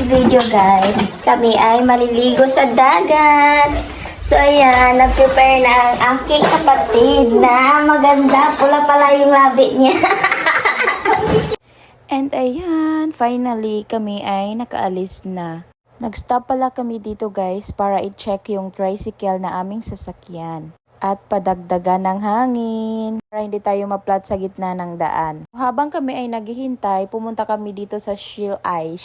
video guys. Kami ay maliligo sa dagat. So ayan, nag-prepare na ang aking kapatid na maganda. Pula pala yung labi niya. And ayan, finally kami ay nakaalis na. Nag-stop pala kami dito guys para i-check yung tricycle na aming sasakyan. At padagdagan ng hangin para hindi tayo maplat sa gitna ng daan. Habang kami ay naghihintay, pumunta kami dito sa Shuai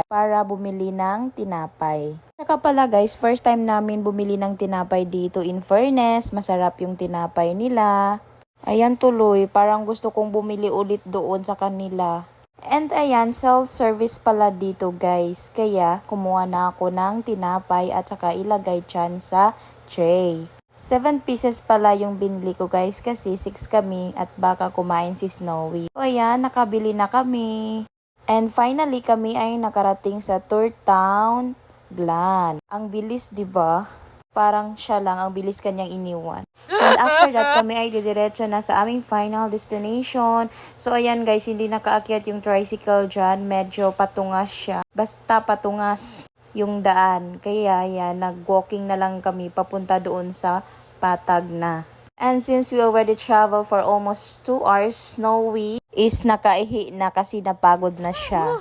para bumili ng tinapay. Saka pala guys, first time namin bumili ng tinapay dito. In fairness, masarap yung tinapay nila. Ayan tuloy, parang gusto kong bumili ulit doon sa kanila. And ayan, self-service pala dito guys. Kaya kumuha na ako ng tinapay at saka ilagay dyan sa tray. 7 pieces pala yung binili ko guys kasi 6 kami at baka kumain si Snowy. So ayan, nakabili na kami. And finally kami ay nakarating sa Tour Town Glan. Ang bilis 'di ba? Parang siya lang ang bilis kanyang iniwan. And after that kami ay didiretso na sa aming final destination. So ayan guys, hindi nakaakyat yung tricycle dyan. Medyo patungas siya. Basta patungas yung daan. Kaya yan, nag-walking na lang kami papunta doon sa Patag na. And since we already travel for almost 2 hours, Snowy is nakaihi na kasi napagod na siya.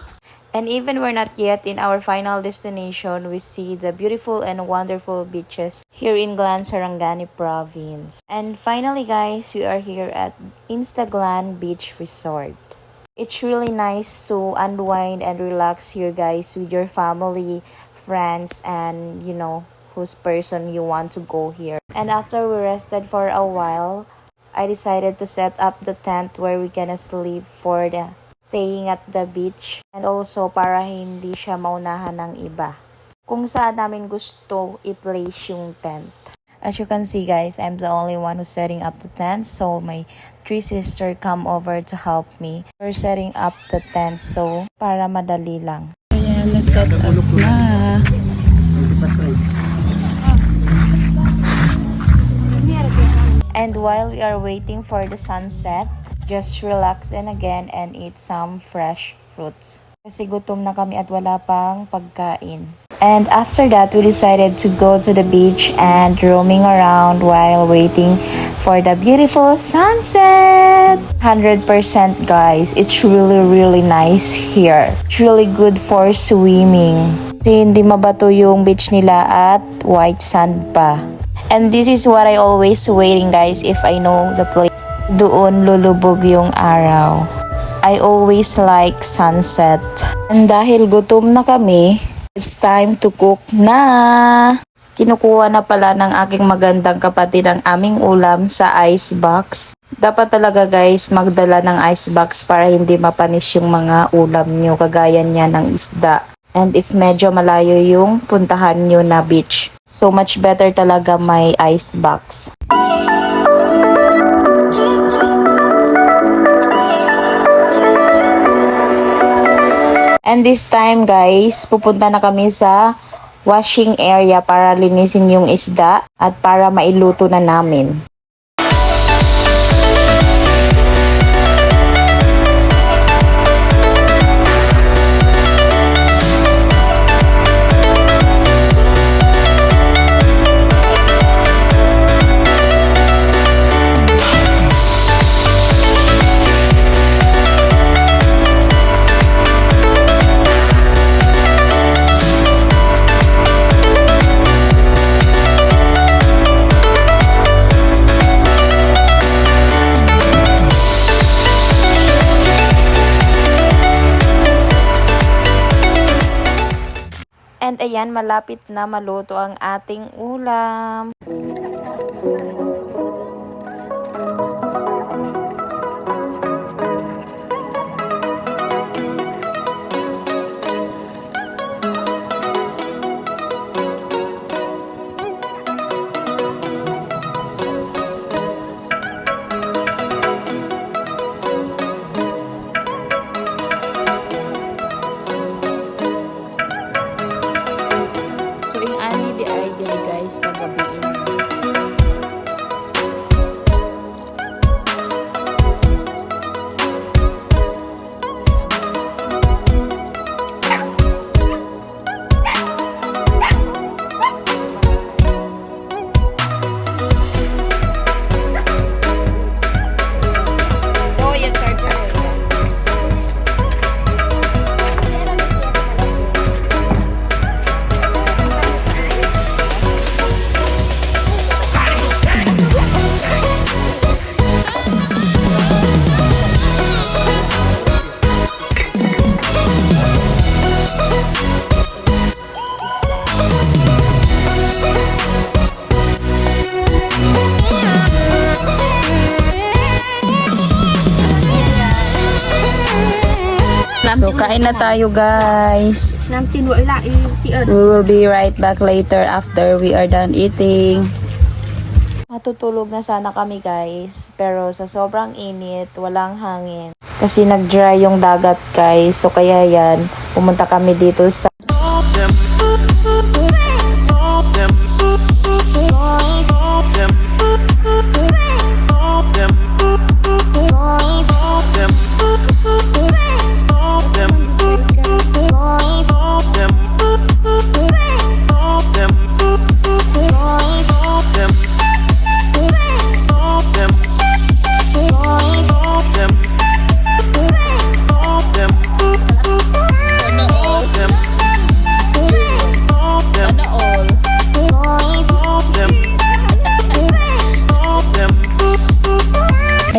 And even we're not yet in our final destination, we see the beautiful and wonderful beaches here in Glan, Sarangani Province. And finally guys, we are here at Instaglan Beach Resort. It's really nice to unwind and relax here guys with your family, friends, and you know, whose person you want to go here. And after we rested for a while, I decided to set up the tent where we gonna sleep for the staying at the beach. And also para hindi siya maunahan ng iba. Kung saan namin gusto i-place yung tent. As you can see guys, I'm the only one who's setting up the tent. So my 3 sisters come over to help me. We're setting up the tent so para madali lang. Ayan, na-set up na. And while we are waiting for the sunset, just relax and again and eat some fresh fruits. Kasi gutom na kami at wala pang pagkain. And after that, we decided to go to the beach and roaming around while waiting for the beautiful sunset. 100% guys, it's really nice here. It's really good for swimming. Kasi hindi mabato yung beach nila at white sand pa. And this is what I always waiting guys if I know the place. Doon lulubog yung araw. I always like sunset. And dahil gutom na kami, it's time to cook na. Kinukuha na pala ng aking magandang kapatid ang aming ulam sa ice box. Dapat talaga guys magdala ng ice box para hindi mapanis yung mga ulam nyo kagaya niya ng isda. And if medyo malayo yung puntahan nyo na beach, so much better talaga may ice box. And this time guys, pupunta na kami sa washing area para linisin yung isda at para mailuto na namin. And ayan, malapit na maluto ang ating ulam. So, yung ani di ay guys, paggabiin. So, kain na tayo, guys. Nang tinwa ila tiyan. We will be right back later after we are done eating. Matutulog na sana kami, guys. Pero sa sobrang init, walang hangin. Kasi nag-dry yung dagat, guys. So, kaya yan, pumunta kami dito sa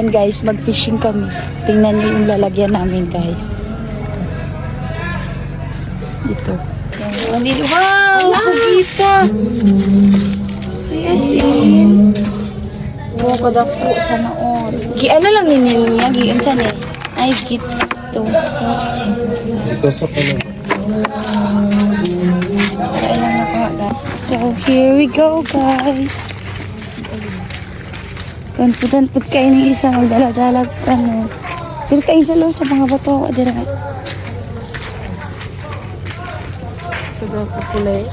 And guys, mag-fishing kami. Tingnan nyo yung lalagyan namin, guys. Dito. Wow! Pugita! Yes, in. Buo ko da po sa noon. Ano lang ninyo niya? Giinsan eh. Ay, gito sa. Ito sa pala. So, here we go, guys. Confident pud kayo ni isa magdala-dalag ano. Dili kayo sa loob sa mga bato o dira. Sudah sa pulay.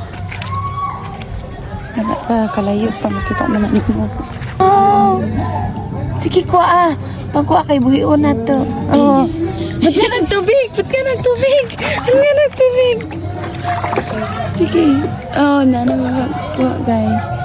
Kalayo pa makita man nimo. Oh! Sige kuha. Pagkuha kay buhion na to. Oh. Ba't ka nagtubig? Ba't ka nagtubig? Ba't ka nagtubig? Sige. Oh, na magkuha guys.